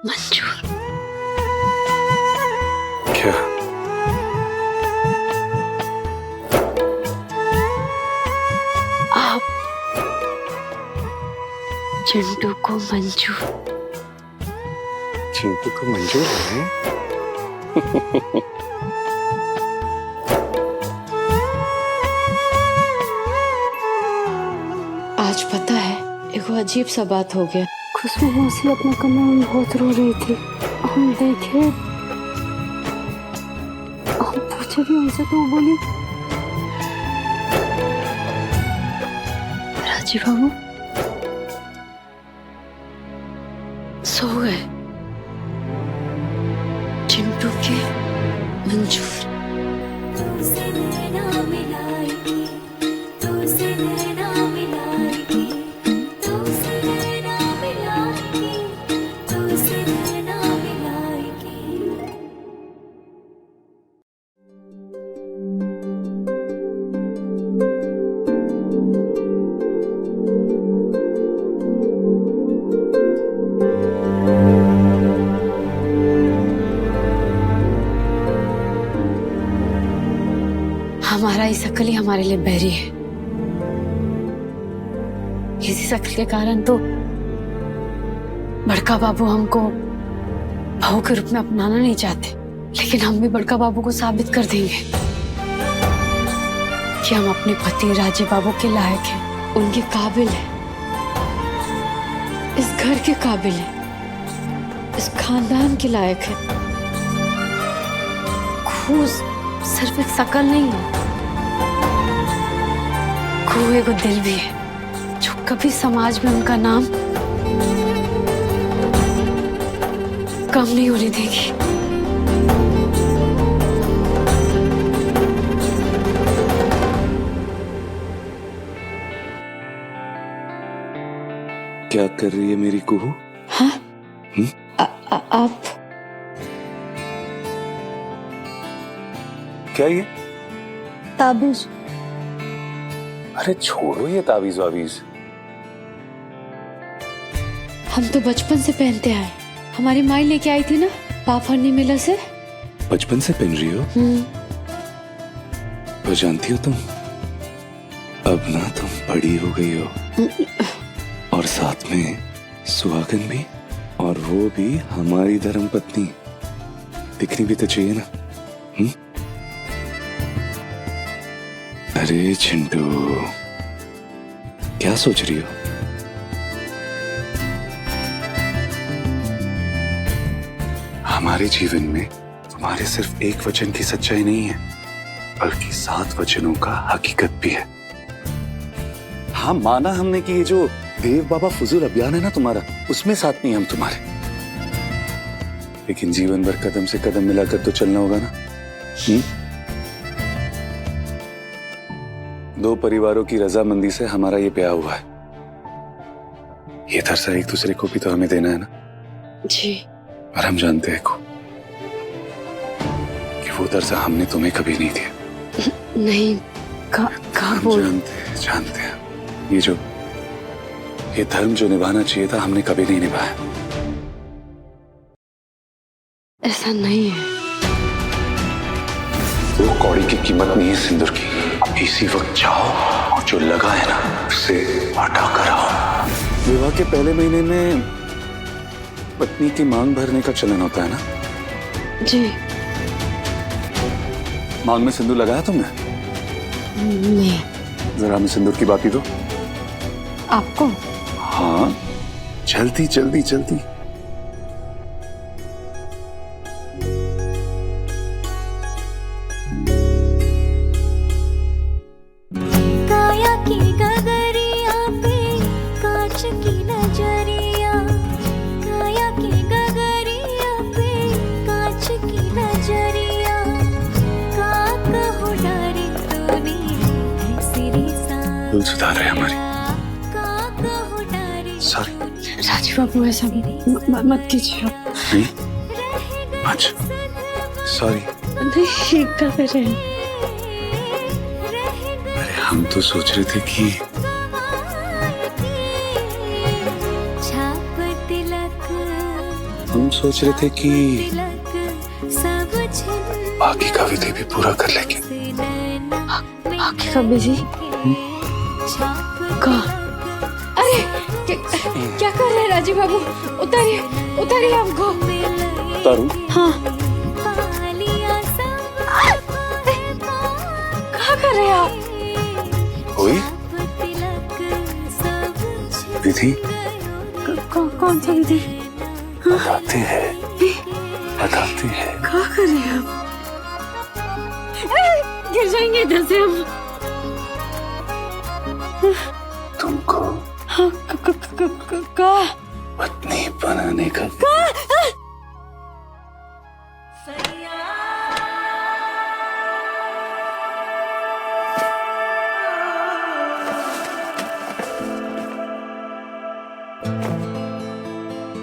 मंजूर। क्या? आप चिंटू को मंजूर। चिंटू को मंजूर है? आज पता है एक अजीब सा बात हो गया। खुशबू मौसी अपने कमरे में बहुत रो रही थी। हम देखे, हम पूछे भी उनसे तो वो बोली राजीव बाबू सो गए। चिंटू के मंजूर। हमारा ये शकल ही हमारे लिए बैरी है। इसी शकल के कारण तो बड़का बाबू हमको बहू के रूप में अपनाना नहीं चाहते, लेकिन हम भी बड़का बाबू को साबित कर देंगे कि हम अपने पति राजीव बाबू के लायक हैं, उनके काबिल हैं, इस घर के काबिल हैं, इस खानदान के लायक हैं। खूस सिर्फ एक शकल नहीं है, खूह को दिल भी है जो कभी समाज में उनका नाम कम नहीं होने देगी। क्या कर रही है मेरी कुहू? हाँ? आप क्या ये? ताबीज। अरे छोड़ो ये ताबीज वाबीज। हम तो बचपन से पहनते आए। हमारी माई लेके आई थी ना पाफरनी मेला से। बचपन से पहन रही हो? तो जानती हो तुम, अब ना तुम बड़ी हो गई हो, और साथ में सुहागन भी, और वो भी हमारी धर्मपत्नी। दिखनी भी तो चाहिए ना। अरे चिंटू, क्या सोच रही हो? हमारे जीवन में तुम्हारे सिर्फ एक वचन की सच्चाई नहीं है, बल्कि 7 वचनों का हकीकत भी है। हाँ, माना हमने कि ये जो देव बाबा फुजूल अभियान है ना तुम्हारा, उसमें साथ नहीं हम तुम्हारे, लेकिन जीवन भर कदम से कदम मिलाकर तो चलना होगा ना। 2 परिवारों की रजामंदी से हमारा ये ब्याह हुआ है। ये दरसा एक दूसरे को भी तो हमें देना है ना जी। और हम जानते हैं को कि वो दरसा हमने तुम्हें कभी नहीं दिया। नहीं, कहाँ बोल? जानते हैं ये धर्म जो निभाना चाहिए था हमने कभी नहीं निभाया। ऐसा नहीं है। वो कौड़ी की कीमत नहीं है सिंदूर की। अब इसी वक्त जाओ और जो लगा है ना उसे हटा कर आओ। विवाह के पहले महीने में पत्नी की मांग भरने का चलन होता है ना? जी। मांग में सिंदूर लगाया तुमने? नहीं। जरा हमें सिंदूर की बाती दो। आपको? हाँ, जल्दी जल्दी जल्दी। काया की गगरिया पे कांच की नजरिया, काया की गगरिया पे कांच की नजरिया, का कहो डारी तूने ऐसी रिसा। भूल सुधार है हमारी। का कहो डारी। सॉरी राजीव बाबू, ऐसा मत कीजिए। नहीं, अच्छा सॉरी। नहीं, क्या कर रहे हैं? अरे हम तो सोच रहे थे कि छाप तिलक हम सोच रहे थे कि तिलक सब छिन बाकी का विधि भी पूरा कर लेंगे। बाकी का बिजी का अरे क्या कर रहे हैं राजीव बाबू? उतारिए उतारिए हमको। तारू हाँ क्या कर रहे हैं आप? हुई विधि कौन सा विधि? बताते हैं बताते हैं। क्या कर रहे हैं आप? गिर जाएंगे इधर से हम। तुमको हाँ, का पत्नी बनाने का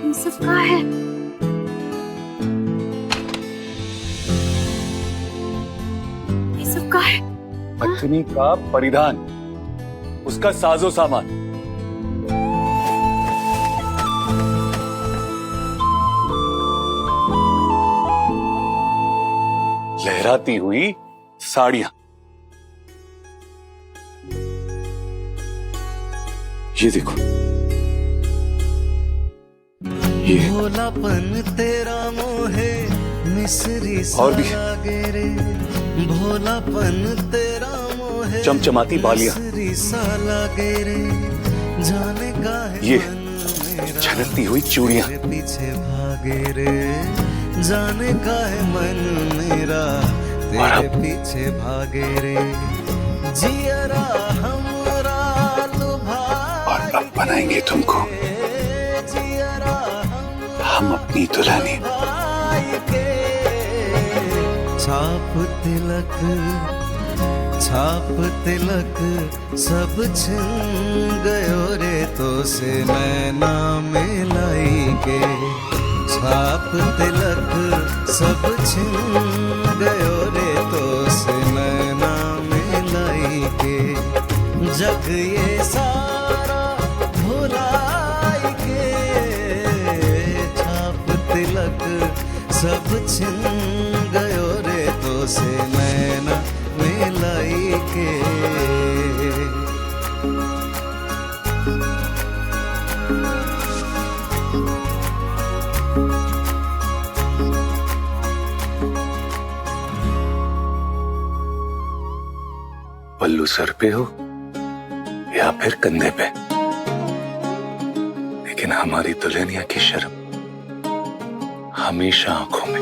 ये सब क्या है? ये सब क्या है? पत्नी का परिधान, उसका साजो सामान। लहराती हुई साड़ियां। ये देखो, ये भोलापन तेरा मोहे मिस्री और भी रे भोलापन तेरा मोहे चमचमाती बालियां। मिस्री सा लागे रे जाने का है ये मन मेरा छलकती हुई चूड़ियां। तेरे पीछे भागे रे जाने का है मन मेरा तेरे पीछे भागे रे जियरा हमरा लुभा और अब बनाएंगे तुमको हम अपनी दुल्हनी। छाप तिलक सब छिन गयो रे तो से नैना मिलाई के छाप तिलक सब छिन गयो रे तो से नैना मिलाई के जग ये सारा भुलाई के छाप तिलक सब छिन गयो रे तो से नैना मिलाई के पल्लू सर पे हो या फिर कंधे पे, लेकिन हमारी दुल्हनिया की शर्म हमेशा आंखों में।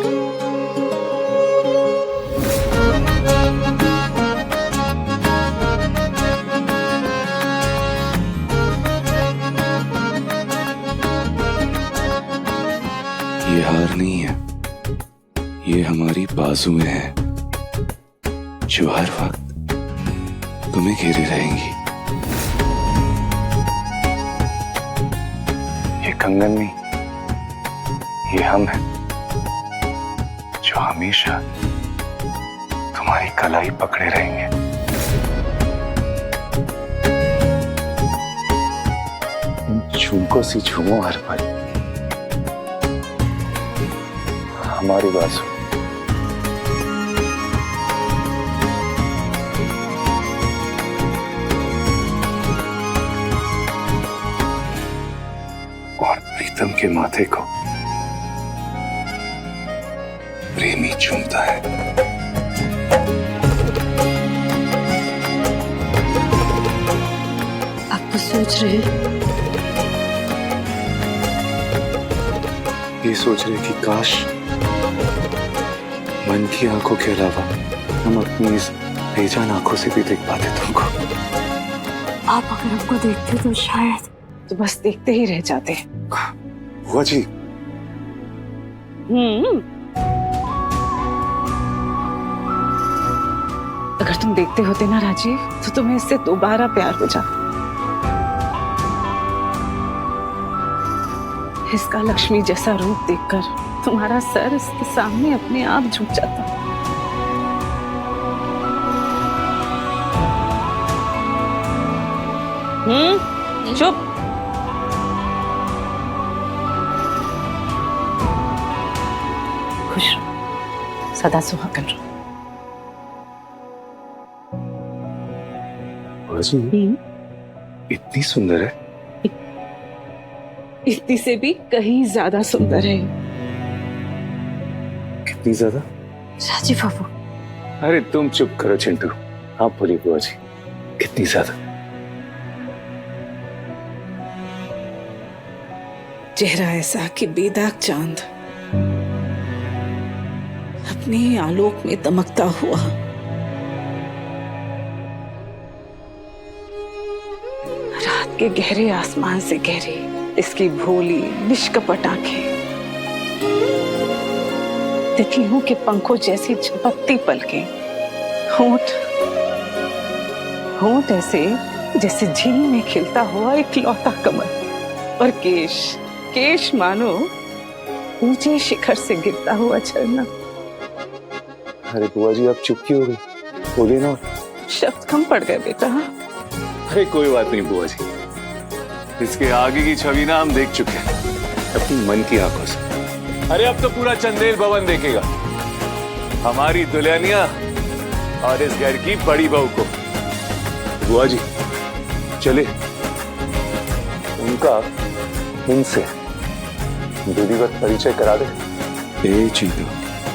ये हार नहीं है, ये हमारी बाजुएं हैं जो हर वक्त तुम्हें घेरे रहेंगी। ये कंगन नहीं, ये हम हैं जो हमेशा तुम्हारी कलाई पकड़े रहेंगे। इन झुमकों से झूमो हर पल हमारी बाजू। और प्रीतम के माथे को प्रेमी चूमता है। आप तो सोच रहे हैं? ये सोच रहे कि काश मन की आंखों के अलावा हम अपनी इस बेजान आंखों से भी देख पाते तुमको। आप अगर हमको देखते तो शायद तो बस देखते ही रह जाते। बुआ जी, अगर तुम देखते होते ना राजीव तो तुम्हें इससे दोबारा प्यार हो जाता। इसका लक्ष्मी जैसा रूप देखकर तुम्हारा सर इसके सामने अपने आप झुक जाता। चुप। सदा सुहागन रहो। बुआ जी इतनी सुंदर है। इतनी से भी कहीं ज्यादा सुंदर है। कितनी ज्यादा? राजीव बाबू, अरे तुम चुप करो चिंटू, आप बोलिए बुआ जी, कितनी ज्यादा? चेहरा ऐसा कि बेदाग चांद अपने ही आलोक में दमकता हुआ, रात के गहरे आसमान से गहरी इसकी भोली निष्कपट आंखें, तितलियों के पंखों जैसी झपकती पलकें, होंठ ऐसे जैसे झील में खिलता हुआ एक लौता कमल, और केश मानो ऊंचे शिखर से गिरता हुआ झरना। अरे बुआ जी आप चुप क्यों हो गई? बोलिए ना। शब्द कम पड़ गए बेटा। अरे कोई बात नहीं बुआ जी, इसके आगे की छवि ना हम देख चुके हैं अपनी मन की आंखों से। अरे अब तो पूरा चंदेल भवन देखेगा हमारी दुल्हनिया और इस घर की बड़ी बहू को। बुआ जी चले उनका उनसे विधिवत परिचय करा दे। ए चिंटू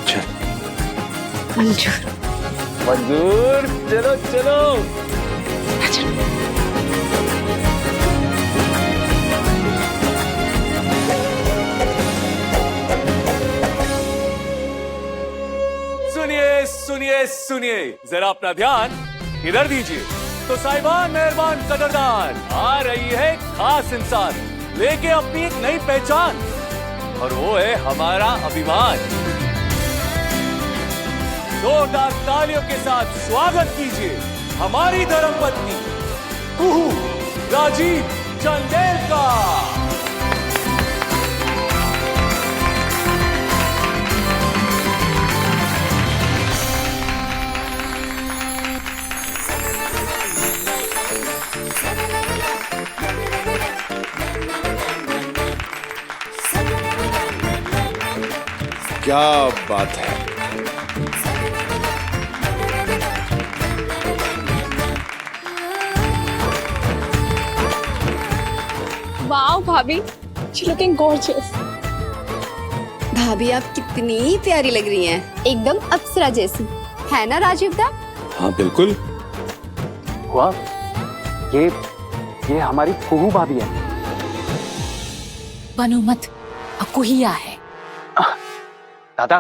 चल। मंजूर। मंजूर, चलो चलो। सुनिए सुनिए सुनिए, जरा अपना ध्यान इधर दीजिए। तो साहिबान, मेहरबान, कदरदान, आ रही है खास इंसान लेके अपनी एक नई पहचान, और वो है हमारा अभिमान। जोरदार तालियों के साथ स्वागत कीजिए हमारी धर्मपत्नी कुहू राजीव चंदेल का। क्या बात है। वाओ भाभी, शी लुकिंग गॉर्जियस। भाभी आप कितनी प्यारी लग रही हैं, एकदम अप्सरा जैसी, है ना राजीव दा? हाँ बिल्कुल। वाह, ये हमारी कुहू भाभी है। बनो मत, अकुहिया है। दादा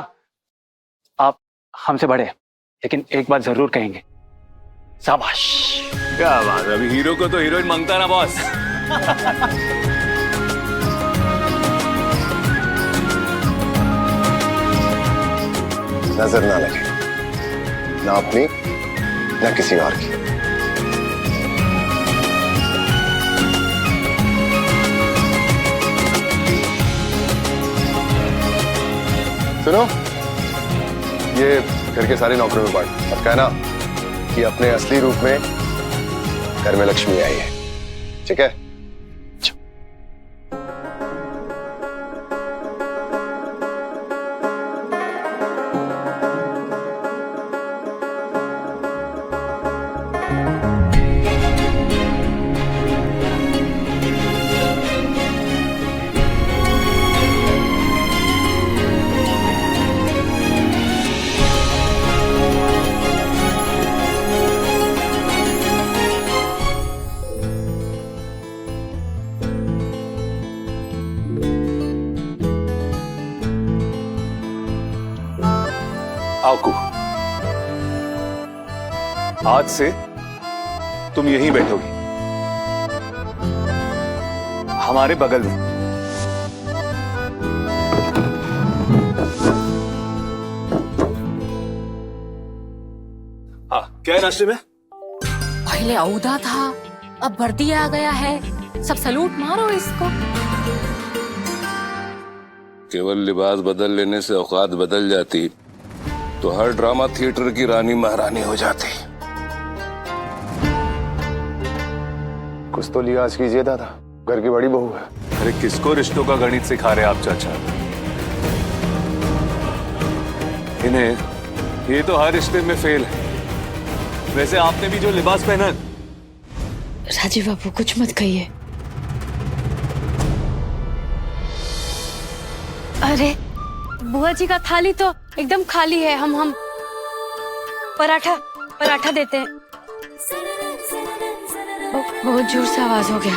आप हमसे बड़े हैं, लेकिन एक बात जरूर कहेंगे, शाबाश। क्या बात, अभी हीरो को तो हीरोइन मांगता ना बॉस। नजर ना लगे, ना अपनी ना किसी और की। सुनो, ये घर के सारे नौकरों में बांट और कहना कि अपने असली रूप में घर में लक्ष्मी आई है, ठीक है? आओ कुहू, आज से तुम यहीं बैठोगी हमारे बगल में। हाँ, क्या है नाश्ते में? पहले औदा था, अब वर्दी आ गया है, सब सलूट मारो इसको। केवल लिबास बदल लेने से औकात बदल जाती तो हर ड्रामा थिएटर की रानी महारानी हो जाती। कुछ तो लिहाज कीजिए दादा, घर की बड़ी बहू है। अरे किसको रिश्तों का गणित सिखा रहे आप चाचा? इन्हें ये तो हर रिश्ते में फेल है। वैसे आपने भी जो लिबास पहना। राजीव बाबू कुछ मत कहिए। अरे बुआ जी का थाली तो एकदम खाली है। हम पराठा देते हैं। बहुत जोर से आवाज हो गया।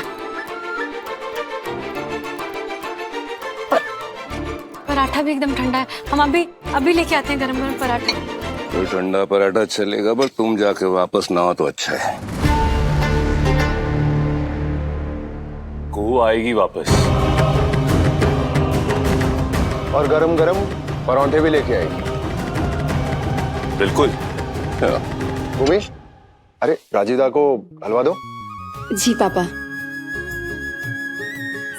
पराठा भी एकदम ठंडा है। हम अभी लेके आते हैं गरम गरम पराठा। तो ठंडा पराठा चलेगा, पर तुम जाके वापस ना हो तो अच्छा है। को आएगी वापस और गरम गरम परांठे भी लेके आएगी। बिल्कुल। उमेश, अरे राजीदा को हलवा दो। जी पापा।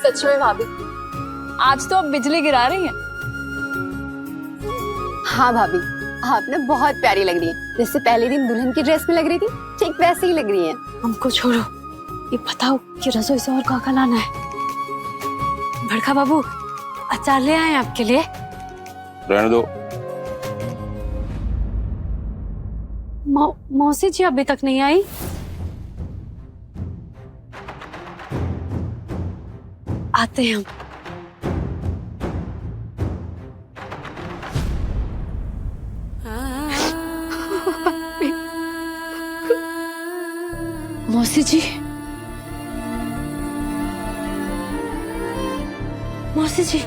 सच में भाभी, आज तो अब बिजली गिरा रही हैं। हाँ भाभी, आपने बहुत प्यारी लग रही है। जैसे पहले दिन दुल्हन की ड्रेस में लग रही थी, ठीक वैसे ही लग रही है। हमको छोड़ो, ये बताओ कि रसोई से और क्या लाना है। बड़का बाबू अचार ले आए आपके लिए। रहने दो। मौसी जी अभी तक नहीं आई। आते हैं हम। मौसी जी, मौसी जी,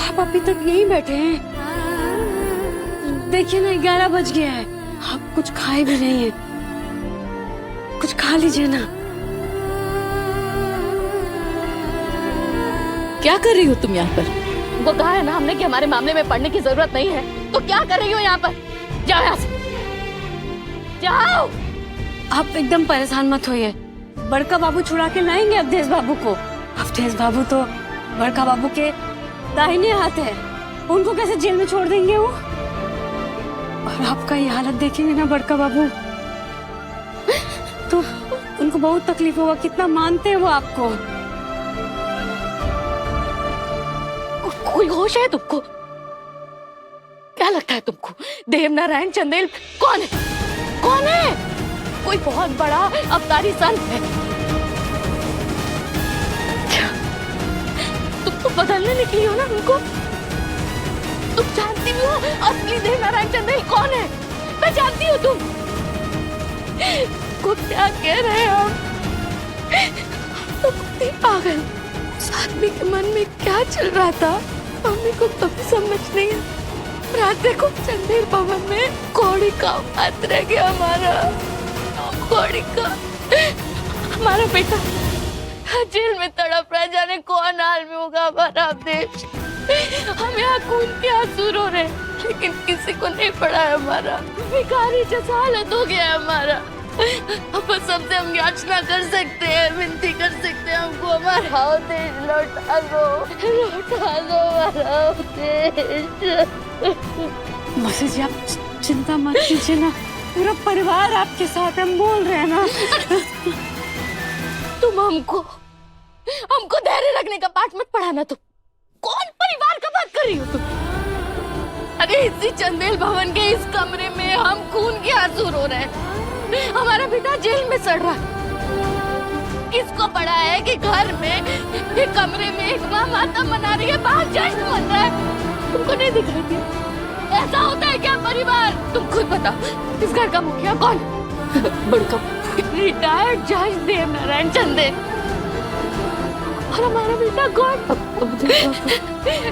आप अभी तक यहीं बैठे हैं। देखिए ना 11 बज गया है। आप कुछ खाए भी नहीं है। कुछ खा लीजिए ना। क्या कर रही हो तुम यहाँ पर? वो कहा है ना हमने कि हमारे मामले में पढ़ने की जरूरत नहीं है, तो क्या कर रही हो यहाँ पर? जाओ यहाँ से, जाओ। आप एकदम परेशान मत होइए। बड़का बाबू छुड़ा के लाएंगे अवधेश बाबू को। अवधेश बाबू तो बड़का बाबू के दाहिने हाथ है। उनको कैसे जेल में छोड़ देंगे वो? और आपका ये हालत देखेंगे ना बड़का बाबू, तो उनको बहुत तकलीफ होगा। कितना मानते हैं वो आपको। कोई होश है तुमको? क्या लगता है तुमको देवनारायण चंदेल कौन है? कौन है? कोई बहुत बड़ा अवतारी संत है। तुम तो बदलने निकली हो ना उनको। तुम जानती भी हो असली देवनारायण चंदेल कौन है? मैं जानती हूँ तुम को क्या कह रहे हो। तुम पागल। उस आदमी के मन में क्या चल रहा था मम्मी को कभी समझ नहीं। रात देखो चंदेल भवन में कौड़ी का हाथ रह गया हमारा। कौड़ी का हमारा बेटा जेल में तड़प रहा। जाने कौन हाल में होगा हमारा देश। हम यहाँ खून के आंसू रो रहे, लेकिन किसी को नहीं पड़ा है हमारा। भिखारी जैसा हालत हो गया है हमारा। अब बस सबसे हम याचना कर सकते हैं, विनती कर सकते हैं, हमको हमारा देश लौटा दो, लौटा दो हमारा देश। मौसी जी आप चिंता मत कीजिए ना। पूरा परिवार आपके साथ, हम बोल रहे हैं ना। तुम हमको धैर्य रखने का पाठ मत पढ़ाना। तुम कौन परिवार का बात कर रही हो तुम? अरे इसी चंदेल भवन के इस कमरे में हम खून के आंसू रो रहे हैं। हमारा बेटा जेल में सड़ रहा है। किसको पड़ा है कि घर में एक कमरे में एक माँ मातम मना रही है, बाहर जश्न मन रहा है। तुमको नहीं दिख रही थी? ऐसा होता है क्या परिवार? तुम खुद बताओ, इस घर का मुखिया कौन? बड़का रिटायर्ड जज देवनारायण चंदेल। और हमारा बेटा कौन?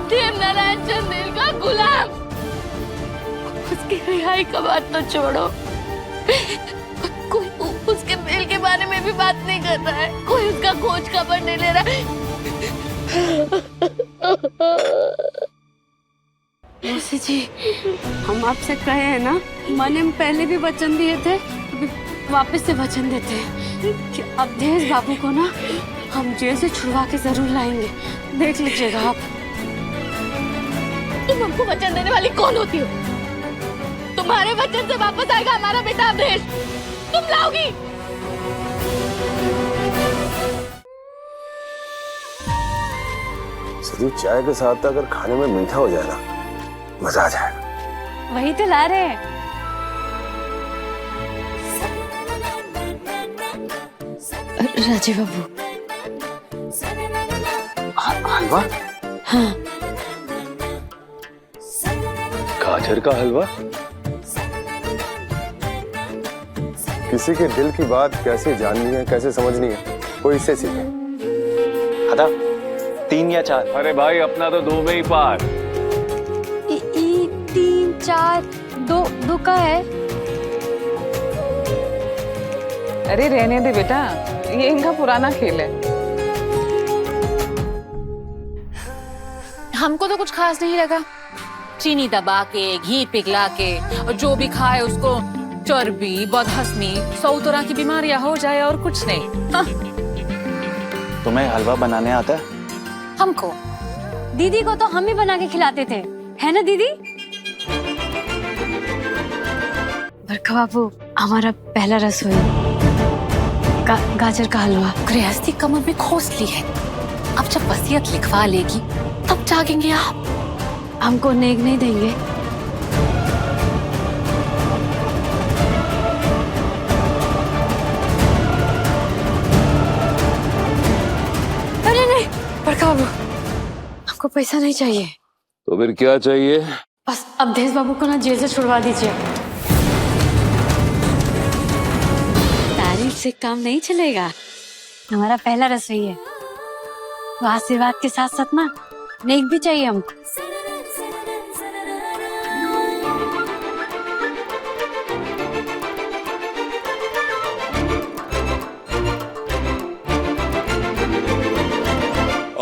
देवनारायण चंदेल का गुलाम। उसकी रिहाई का बात तो छोड़ो, कोई उसके बेल के बारे में भी बात नहीं कर रहा है। कोई उसका खोज खबर नहीं ले रहा है। मौसी जी हम आपसे कहे हैं ना, मैंने पहले भी वचन दिए थे, अभी वापस से वचन देते हैं कि अवधेश बाबू को ना हम जेल से छुड़वा के जरूर लाएंगे। देख लीजिएगा आप। तुम हमको वचन देने वाली कौन होती हो? तुम्हारे वचन से वापस आएगा हमारा बेटा अवधेश। तुम लाओगी? सदी चाय के साथ अगर खाने में मीठा हो जाए ना, मजा आ जाएगा। वही तो ला रहे हैं। राजीव बाबू। हलवा? हाँ। गाजर का हलवा? किसी के दिल की बात कैसे जाननी है, कैसे समझनी है, कोई इससे सीखे। दादा 3 या 4? अरे भाई अपना तो 2 में ही पार। 3 4 2 का है। अरे रहने दे बेटा, ये इनका पुराना खेल है। हमको तो कुछ खास नहीं लगा। चीनी दबा के, घी पिघला के, और जो भी खाए उसको चर्बी, बदहजमी, 100 तरह की बीमारियां हो जाए और कुछ नहीं। हाँ। तुम्हें हलवा बनाने आता है? हमको दीदी को तो हम ही बना के खिलाते थे, है ना दीदी? बरका बाबू, हमारा पहला रसोई गाजर का हलवा। गृहस्थी कमर में खोस ली है। अब जब वसीयत लिखवा लेगी तब जागेंगे आप। हमको नेक नहीं देंगे? अरे नहीं बरका बाबू, हमको पैसा नहीं चाहिए। तो फिर क्या चाहिए? बस अवधेश बाबू को ना जेल से छुड़वा दीजिए। तारीफ से काम नहीं चलेगा। हमारा पहला रसोई है, तो आशीर्वाद के साथ साथ ना नेक भी चाहिए हमको।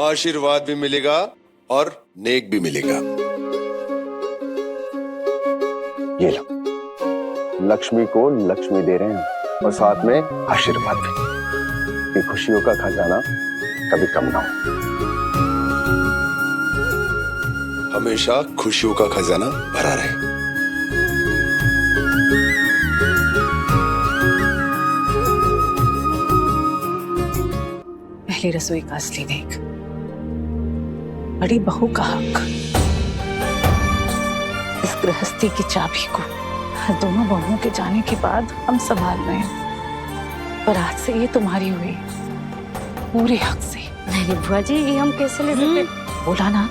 आशीर्वाद भी मिलेगा और नेक भी मिलेगा। ये लो, लक्ष्मी को लक्ष्मी दे रहे हैं और साथ में आशीर्वाद भी कि खुशियों का खजाना कभी कम ना हो, हमेशा खुशियों का खजाना भरा रहे। पहली रसोई का असली नेक, बड़ी बहू का हक। इस गृहस्थी की चाबी को दोनों बहुओं के जाने के बाद हम संभाल रहे हैं, पर आज से ये तुम्हारी हुई, पूरे हक से। नहीं बुआ जी, ये हम कैसे ले सकते? बोला ना,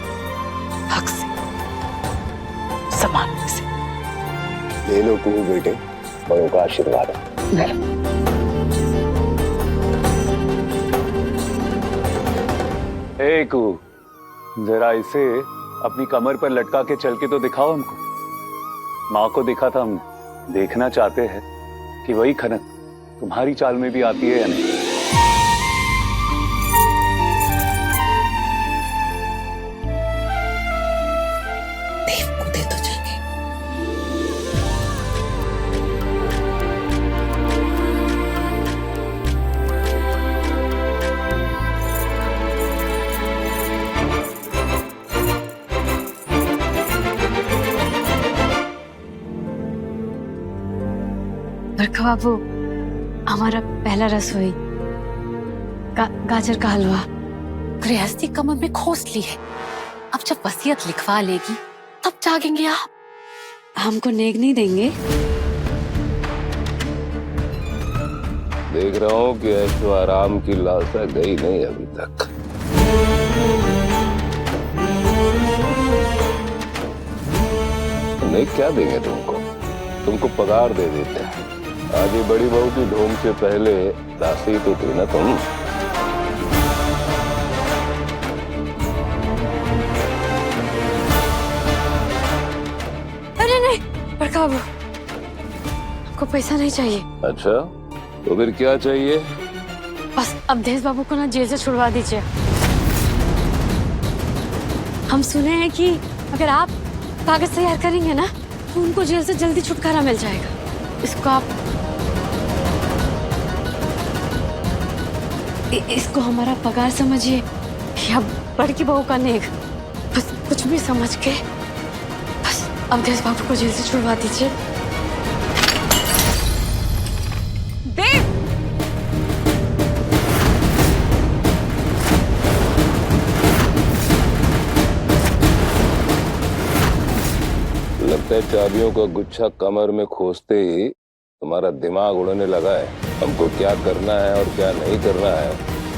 हक से, सम्मान से। ले लो कुहू बेटे, बड़ों का आशीर्वाद है। कुहू, जरा इसे अपनी कमर पर लटका के चल के तो दिखाओ हमको। माँ को देखा था हमने, देखना चाहते हैं कि वही खनक तुम्हारी चाल में भी आती है या नहीं। देव को दे तो जाके। बरका बाबू, हमारा पहला रसोई गाजर का हलवा। गृहस्थी कमर में खोस ली है। अब जब वसीयत लिखवा लेगी तब जागेंगे आप। हमको नेक नहीं देंगे? देख रहा हूँ कि ऐशो आराम की लालसा गई नहीं अभी तक। नहीं क्या देंगे तुमको? तुमको पगार दे देते हैं। आज ये बड़ी बहू की ढोंग से पहले दासी तो थी ना तुम। अरे नहीं बरका बाबू, हमको पैसा नहीं चाहिए। अच्छा, तो फिर क्या चाहिए? बस अवधेश बाबू को ना जेल से छुड़वा दीजिए। हम सुने हैं कि अगर आप कागज तैयार करेंगे ना तो उनको जेल से जल्दी छुटकारा मिल जाएगा। इसको आप इसको हमारा पगार समझिए या बड़की बहू का नेक, बस कुछ भी समझ के बस अवधेश बाबू को जेल से छुड़वा दीजिए। लगता लगता है चाबियों का गुच्छा कमर में खोसते ही तुम्हारा दिमाग उड़ने लगा है। हमको क्या करना है और क्या नहीं करना है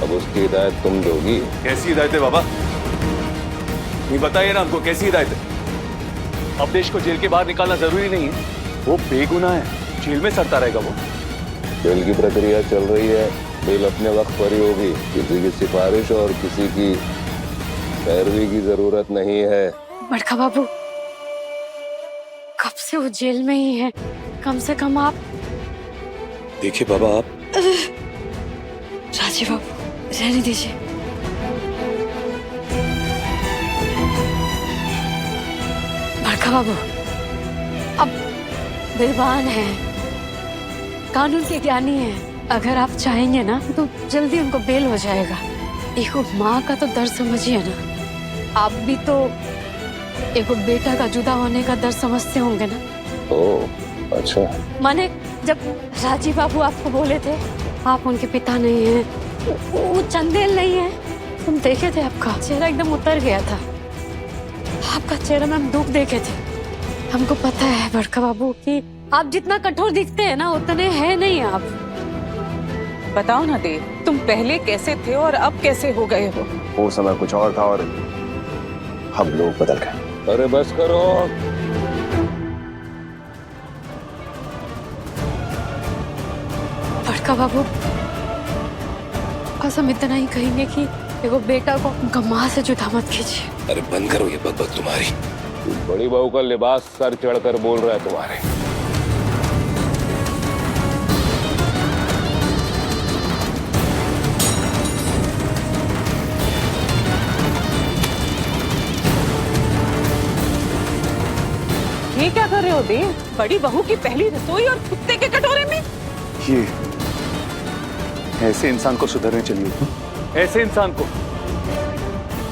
अब उसकी हिदायत तुम दोगी। कैसी हिदायत है बाबा? नहीं बताइए ना हमको, कैसी हिदायत है? अवधेश को जेल के बाहर निकालना जरूरी नहीं है, वो बेगुनाह है, जेल में सड़ता रहेगा वो। जेल की प्रक्रिया चल रही है, बेल अपने वक्त पर ही होगी। किसी की सिफारिश और किसी की पैरवी की जरूरत नहीं है। बड़का बाबू कब से वो जेल में ही है, कम से कम आप देखिए बाबा, आप राजीव बाबू रहने दीजिए। बड़का बाबू अब विद्वान है, कानून के ज्ञानी है, अगर आप चाहेंगे ना तो जल्दी उनको बेल हो जाएगा। एक माँ का तो दर्द समझिए ना, आप भी तो एक बेटा का जुदा होने का दर्द समझते होंगे ना। ओह अच्छा। माने जब राजीव बाबू आपको बोले थे आप उनके पिता नहीं हैं, वो चंदेल नहीं है, तुम देखे थे आपका चेहरा एकदम उतर गया था, आपका चेहरा में हम दुख देखे थे। हमको पता है बड़का बाबू कि आप जितना कठोर दिखते हैं ना उतने हैं नहीं आप। बताओ ना देव, तुम पहले कैसे थे और अब कैसे हो गए हो? वो समय कुछ और था और हम लोग बदल गए। अरे बस करो। बड़का बाबू बस हम इतना ही कहेंगे कि देखो बेटा को उनका माँ से जुदा मत कीजिए। अरे बंद करो ये बकबक तुम्हारी। बड़ी बहू का लिबास सर चढ़कर बोल रहा है तुम्हारे। ये क्या कर रहे हो देव? बड़ी बहू की पहली रसोई और कुत्ते के कटोरे में? ये ऐसे इंसान को सुधरने चलिए, ऐसे इंसान को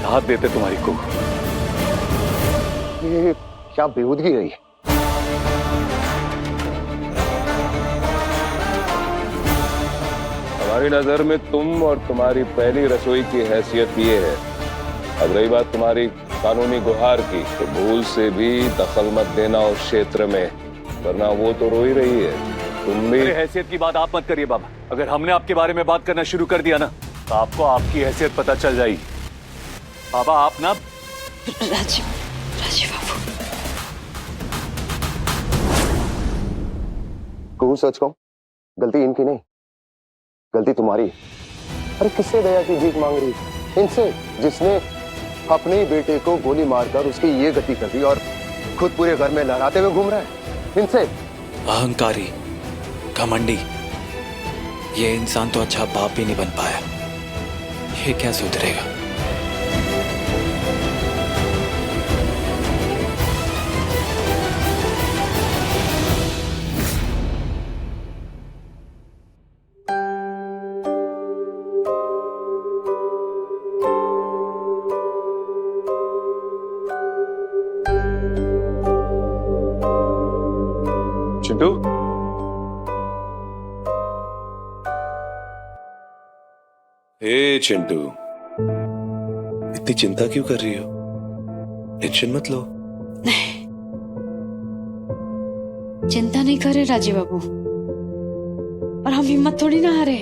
राहत देते तुम्हारी को। ये क्या बेहूदगी है ये? हमारी नजर में तुम और तुम्हारी पहली रसोई की हैसियत ये है। अब रही बात तुम्हारी कानूनी गुहार की, तो भूल से भी दखल मत देना उस क्षेत्र में, वरना वो तो रो ही रही है। तुम भी हैसियत की बात आप मत करिए बाबा। अगर हमने आपके बारे में बात करना शुरू कर दिया ना तो आपको आपकी हैसियत पता चल जाएगी। बाबा आप ना राजीव बाबू कहूँ सच कहूं, गलती इनकी नहीं, गलती तुम्हारी। अरे किससे दया की भीख मांग रही? इनसे, जिसने अपने ही बेटे को गोली मारकर उसकी ये गति कर दी और खुद पूरे घर में लहराते हुए घूम रहा है। इनसे। अहंकारी, घमंडी, ये इंसान तो अच्छा बाप भी नहीं बन पाया, ये क्या सुधरेगा? चिंटू, हे चिंटू, इतनी चिंता क्यों कर रही हो? टेंशन मत लो। चिंता नहीं करे राजीव बाबू, और हम हिम्मत थोड़ी ना हारे।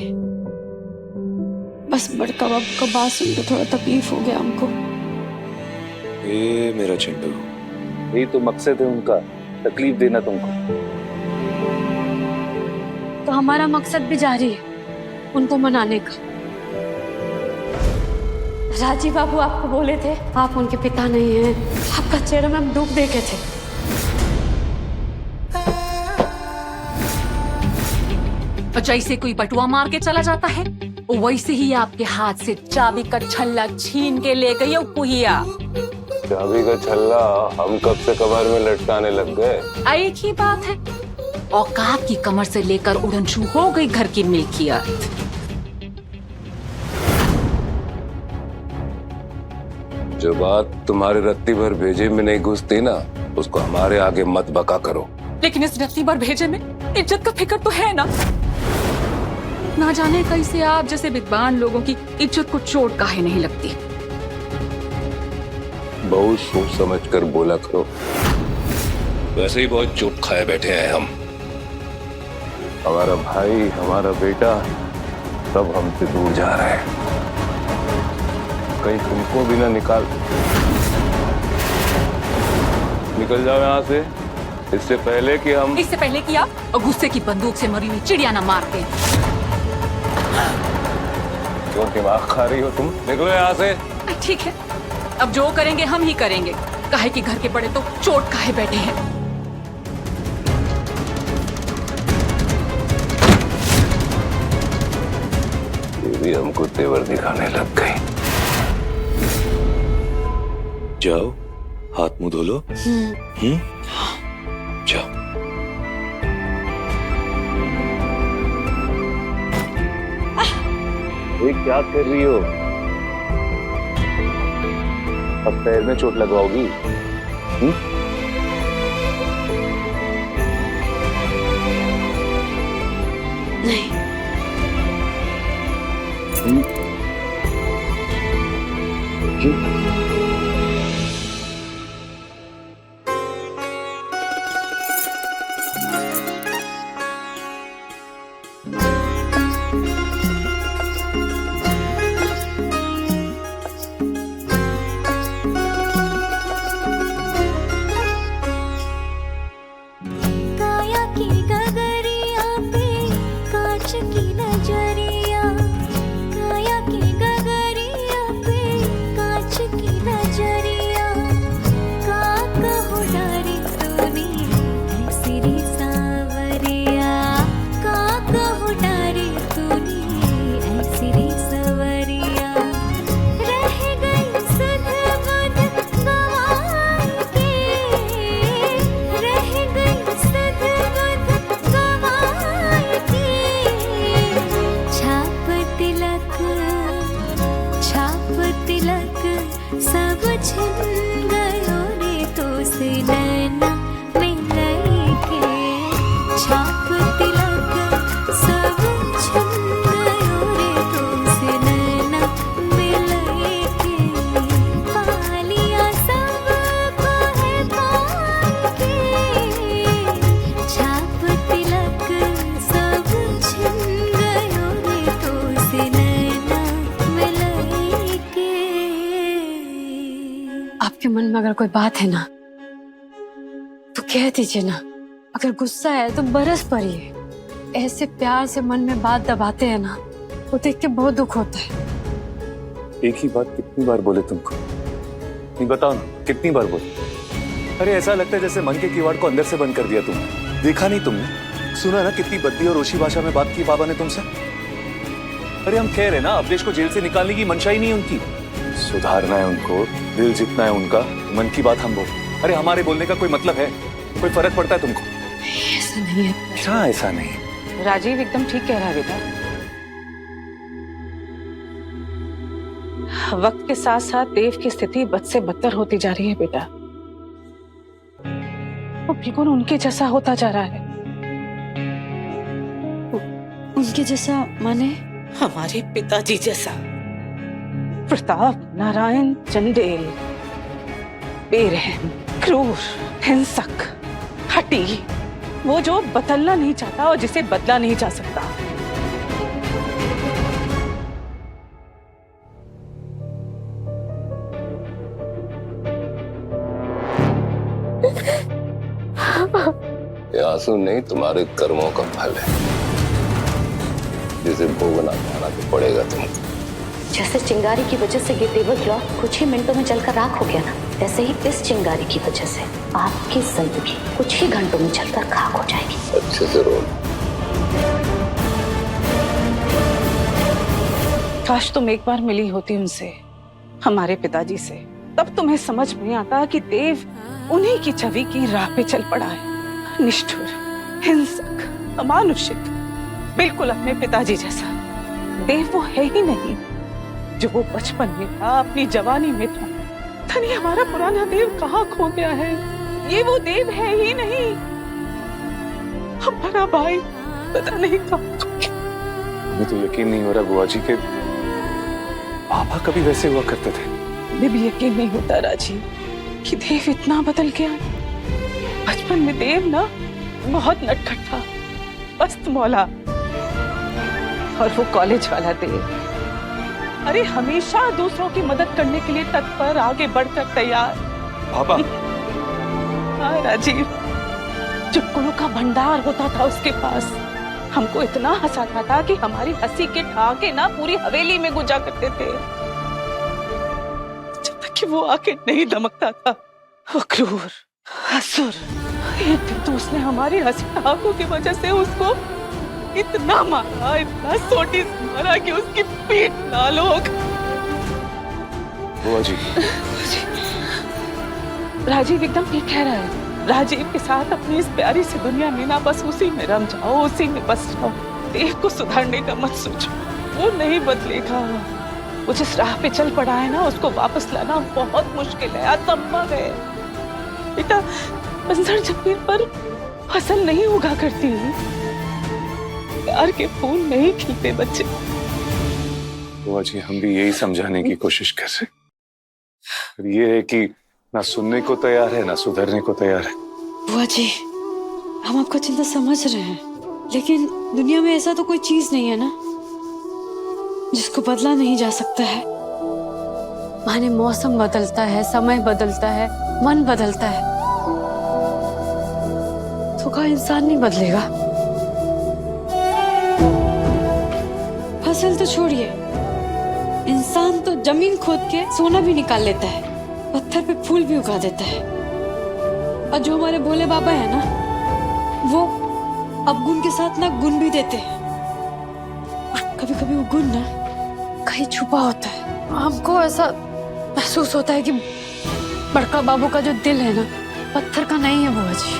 बस बड़का बाबू का बात सुन के थोड़ा तकलीफ हो गया हमको। हे मेरा चिंटू, यही तो मकसद है उनका, तकलीफ देना तुमको। तो हमारा मकसद भी जारी है, उनको मनाने का। राजीव बाबू आपको बोले थे आप उनके पिता नहीं हैं, आपका चेहरा में हम दुख देखे थे। जैसे कोई बटुआ मार के चला जाता है वैसे ही आपके हाथ से चाबी का छल्ला छीन के ले गई कुहिया। चाबी का छल्ला हम कब से कमर में लटकाने लग गए? एक ही बात है, औकात की कमर से लेकर उड़नछू हो गई घर की मिल्कियत। जो बात तुम्हारे रत्ती भर भेजे में नहीं घुसती ना, उसको हमारे आगे मत बका करो। लेकिन इस रत्ती भर भेजे में इज्जत का फिक्र तो है ना जाने कैसे आप जैसे विद्वान लोगों की इज्जत को चोट काहे नहीं लगती। बहुत सोच समझ कर बोला करो। वैसे ही बहुत चोट खाए बैठे हैं हम। हमारा भाई, हमारा बेटा सब हमसे दूर जा रहे हैं। कहीं तुमको भी ना निकल जाओ यहाँ से, इससे पहले कि आप और गुस्से की बंदूक से मरी हुई चिड़िया ना मारते। क्यों दिमाग खा रही हो तुम? निकलो यहाँ से। ठीक है, अब जो करेंगे हम ही करेंगे। काहे कि घर के बड़े तो चोट खाए बैठे हैं। ये भी हमको तेवर दिखाने लग गई। जाओ, हाथ मुंह धो लो। जाओ। ये क्या कर रही हो? अब पैर में चोट लगवाओगी? नहीं। काया की गगरिया पे कांच की नजरिया, काया की गगरिया पे कांच की नजरिया, का कहो डारी तूने ऐसी री सावरिया, का कहो डारी तूने ऐसी री सवरिया, रह गई सुध बुध गवाई के, रह गई सुध बुध गवाई के, छाप तिलक सब छिन गयो रे तो से नैना मिलाई के, छाप तिलक सब छिन गयो रे तो से नैना मिलाई के, पालिया सब को है पाई के, छाप तिलक सब छिन गयो रे तो से नैना मिलाई के। आपके मन में अगर कोई बात है ना तो कह दीजिए ना। अगर गुस्सा है तो बरस पड़िए। ऐसे प्यार से मन में बात दबाते हैं ना, वो देख के बहुत दुख होता है। एक ही बात कितनी बार बोले तुमको? नहीं बताओ ना, कितनी बार बोले? अरे ऐसा लगता है जैसे मन के किवाड़ को अंदर से बंद कर दिया तुमने। देखा नहीं तुमने? सुना ना कितनी बद्दी और ओशी भाषा में बात की बाबा ने तुमसे? अरे हम कह रहे ना, अवधेश को जेल से निकालने की मंशा ही नहीं है उनकी। सुधारना है उनको, दिल जीतना है उनका। मन की बात हम बोल। अरे हमारे बोलने का कोई मतलब है? कोई फर्क पड़ता है तुमको? ऐसा नहीं है। क्या ऐसा नहीं? राजीव एकदम ठीक कह रहा है बेटा। वक्त के साथ साथ देव की स्थिति बद से बदतर होती जा रही है बेटा। वो बिल्कुल उनके जैसा होता जा रहा है। उनके जैसा माने? हमारे पिताजी जैसा। प्रताप नारायण चंदेल, बेरहम, क्रूर, हिंसक, हठी, वो जो बदलना नहीं चाहता और जिसे बदला नहीं जा सकता। ये आंसू नहीं, तुम्हारे कर्मों का फल है, जिसे भोगना पाना तो पड़ेगा तुमको। जैसे चिंगारी की वजह से ये टेबल क्लॉथ कुछ ही मिनटों में जलकर राख हो गया ना, ऐसे ही इस चिंगारी की वजह से आपकी जिंदगी कुछ ही घंटों में जलकर खाक हो जाएगी। अच्छे से रो। काश तुम एक बार मिली होती उनसे, हमारे पिताजी से, तब तुम्हें समझ में आता कि देव उन्हीं की छवि की राह पे चल पड़ा है। निष्ठुर, हिंसक, अमानुषिक, बिल्कुल अपने पिताजी जैसा। देव वो है ही नहीं जो वो बचपन में था, अपनी जवानी में था। धनी हमारा पुराना देव कहाँ खो गया है? ये वो देव है ही नहीं। हमारा भाई पता नहीं कब। मुझे तो यकीन नहीं हो रहा बुआ जी के पापा कभी वैसे हुआ करते थे। मुझे भी यकीन नहीं होता राजीव कि देव इतना बदल गया। बचपन में देव ना बहुत नटखट था, मस्त मौला। और वो कॉलेज वाला देव, अरे हमेशा दूसरों की मदद करने के लिए तत्पर, आगे बढ़कर तैयार। पापा। हाँ राजीव, चुटकुलों का भंडार होता था उसके पास। हमको इतना हंसाता था कि हमारी हंसी के ठहाके ना पूरी हवेली में गूंजा करते थे, जब तक कि वो आके नहीं धमकता था। वो क्रूर असुर, एक दिन तो उसने हमारी हंसी ठहाकों की वजह से उसको इतना मारा, इतना सोटी से मारा कि उसकी पीठ लाल हो गई। बुआ जी। राजीव एकदम ठीक कह रहा है। राजीव के साथ अपनी इस प्यारी सी दुनिया में ना बस उसी में रम जाओ, उसी में बस जाओ। देव को सुधारने का मत सोचो, वो नहीं बदलेगा। वो जिस राह पे चल पड़ा है ना, उसको वापस लाना बहुत मुश्किल है, असंभव है। बेटा, बंजर जमीन पर फसल नहीं उगा करती, प्यार के फूल नहीं खिलते बच्चे। बुआ जी, हम भी यही समझाने की कोशिश कर रहे, ये है कि ना सुनने को तैयार है ना सुधरने को तैयार है। बुआ जी, हम आपका चिंता समझ रहे हैं, लेकिन दुनिया में ऐसा तो कोई चीज नहीं है ना जिसको बदला नहीं जा सकता है। माने मौसम बदलता है, समय बदलता है, मन बदलता है, तो का इंसान नहीं बदलेगा। फसल तो छोड़िए, इंसान तो जमीन खोद के सोना भी निकाल लेता है, पत्थर पे फूल भी उगा देता है। और जो हमारे भोले बाबा है ना, वो अवगुण के साथ ना गुण भी देते हैं। और कभी कभी वो गुण ना कहीं छुपा होता है। हमको ऐसा महसूस होता है कि बड़का बाबू का जो दिल है ना, पत्थर का नहीं है बुआ जी।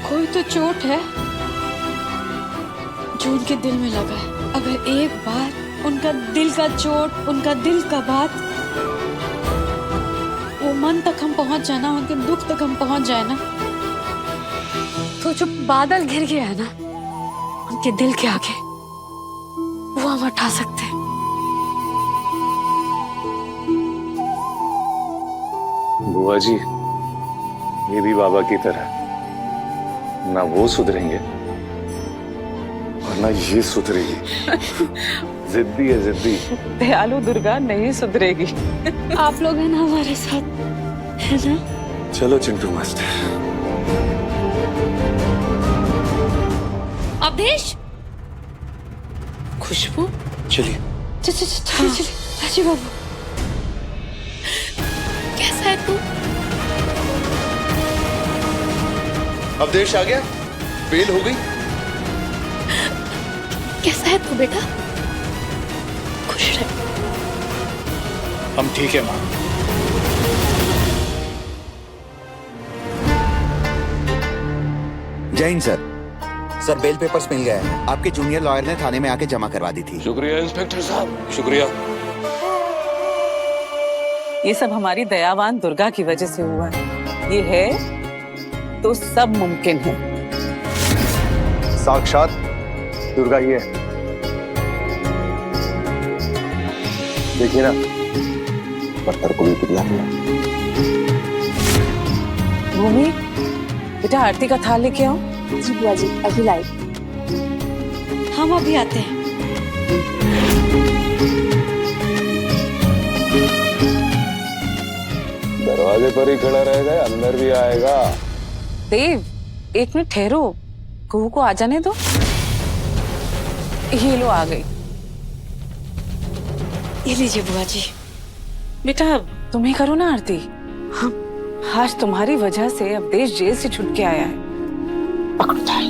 कोई तो चोट है जो उनके दिल में लगा है। अगर एक बार उनका दिल का चोट, उनका दिल का बात वो मन तक हम पहुंच जाए ना, उनके दुख तक हम पहुंच जाए ना, तो जो बादल घिर गया है ना उनके दिल के आगे, वो हम हटा सकते हैं। बुआ जी, ये भी बाबा की तरह, ना वो सुधरेंगे और ना ये सुधरेगी। जिद्दी है, जिद्दी। दयालु दुर्गा नहीं सुधरेगी। आप लोग हैं ना हमारे साथ, है ना? चलो चिंटू मास्टर। अवधेश, खुशबू, चलिए चलिए राजीव बाबू। कैसा है तू? अवधेश आ गया, बेल हो गई। कैसा है तू बेटा? खुश रह। हम ठीक है माँ। जय हिंद सर। सर, बेल पेपर्स मिल गए हैं। आपके जूनियर लॉयर ने थाने में आके जमा करवा दी थी। शुक्रिया इंस्पेक्टर साहब, शुक्रिया। ये सब हमारी दयावान दुर्गा की वजह से हुआ है। ये है तो सब मुमकिन है। साक्षात दुर्गा ही है। देखिए ना, पत्थर को भी पिघला दिया। भूमि, बेटा आरती का थाल लेके आओ। जी बुआ जी, अभी लाई। हम अभी आते हैं। दरवाजे पर ही खड़ा रहेगा, अंदर भी आएगा। देव, एक मिनट ठहरो, कुहू को आ जाने दो। ये लो, आ गई। ये लीजिए बुआ जी। बेटा तुम ही करो ना आरती। आज तुम्हारी वजह से अवधेश जेल से छूट के आया है। पकड़ो थाल।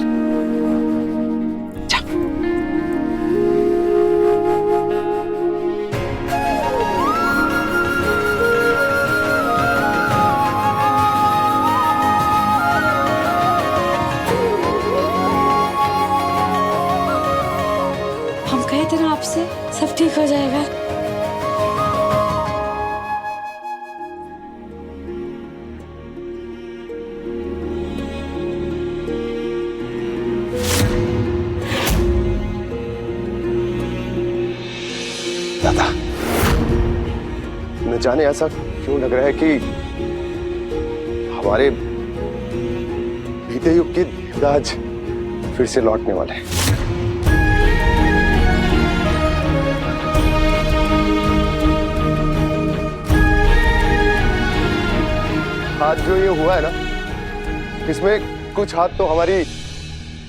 हम कहे थे ना आपसे, सब ठीक हो जाएगा। दादा, न जाने ऐसा क्यों लग रहा है कि हमारे बीते युग के देवराज फिर से लौटने वाले हैं। आज जो ये हुआ है ना, इसमें कुछ हाथ तो हमारी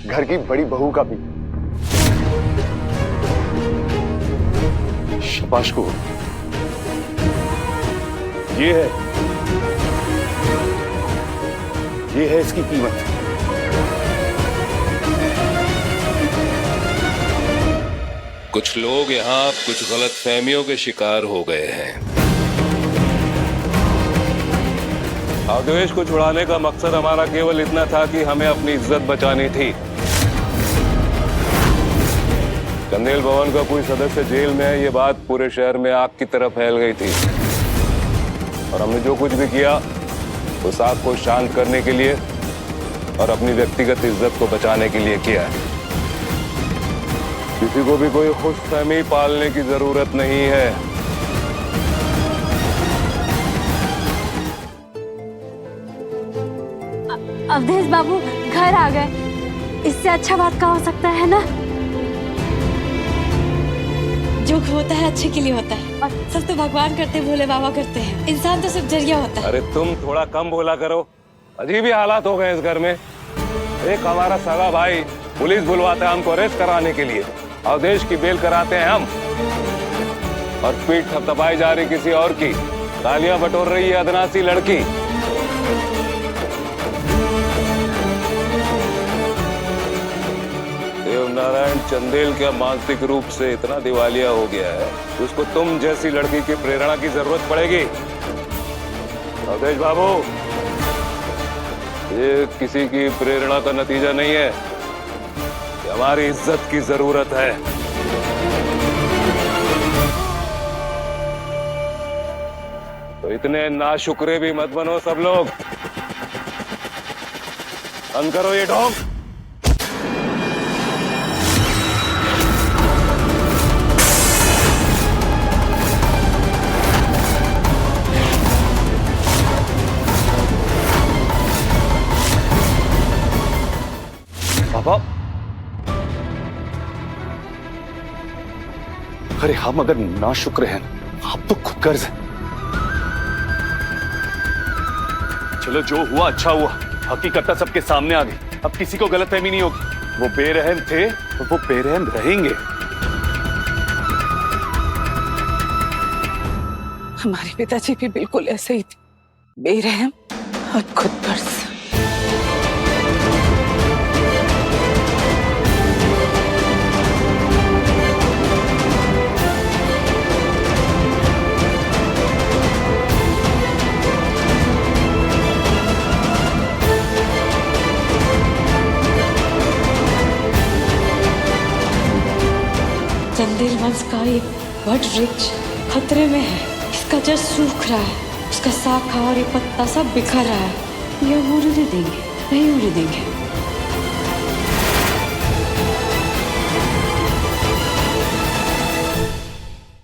घर की बड़ी बहू का भी। शाबाश को, ये है इसकी कीमत। कुछ लोग यहाँ कुछ गलत फहमियों के शिकार हो गए हैं। अवधेश को छुड़ाने का मकसद हमारा केवल इतना था कि हमें अपनी इज्जत बचानी थी। चंदेल भवन का कोई सदस्य जेल में है, ये बात पूरे शहर में आग की तरह फैल गई थी और हमने जो कुछ भी किया उस आग को शांत करने के लिए और अपनी व्यक्तिगत इज्जत को बचाने के लिए किया है। किसी को भी कोई खुशफहमी पालने की जरूरत नहीं है। अवधेश बाबू घर आ गए, इससे अच्छा बात क्या हो सकता है ना? जो होता है अच्छे के लिए होता है और सब तो भगवान करते, भोले बाबा करते हैं, इंसान तो सिर्फ जरिया होता है। अरे तुम थोड़ा कम बोला करो, अजीब ही हालात हो गए इस घर में। एक हमारा सगा भाई पुलिस बुलवाता है हमको अरेस्ट कराने के लिए, अवधेश की बेल कराते हैं हम, और पीठ थपथपाई जा रही किसी और की, तालियां बटोर रही है अदनासी लड़की। देवनारायण चंदेल क्या मानसिक रूप से इतना दिवालिया हो गया है कि उसको तुम जैसी लड़की की प्रेरणा की जरूरत पड़ेगी। अवधेश बाबू, ये किसी की प्रेरणा का नतीजा नहीं है, ये हमारी इज्जत की जरूरत है। तो इतने नाशुक्रे भी मत बनो सब लोग। बंद करो ये ढोंग। पापा, अरे हम अगर नाशुक्र हैं, आप तो खुद कर्ज हैं। चलो जो हुआ अच्छा हुआ, हकीकत सबके सामने आ गई, अब किसी को गलतफहमी नहीं होगी। वो बेरहम थे और वो बेरहम रहेंगे। हमारे पिताजी भी बिल्कुल ऐसे ही थे, बेरहम और खुद गर्ज। चंदेल वंश का ये वट वृक्ष खतरे में है, इसका जड़ सूख रहा है, उसका शाखा और ये पत्ता सब बिखर रहा है। ये हम उड़ने देंगे नहीं, उड़ने देंगे।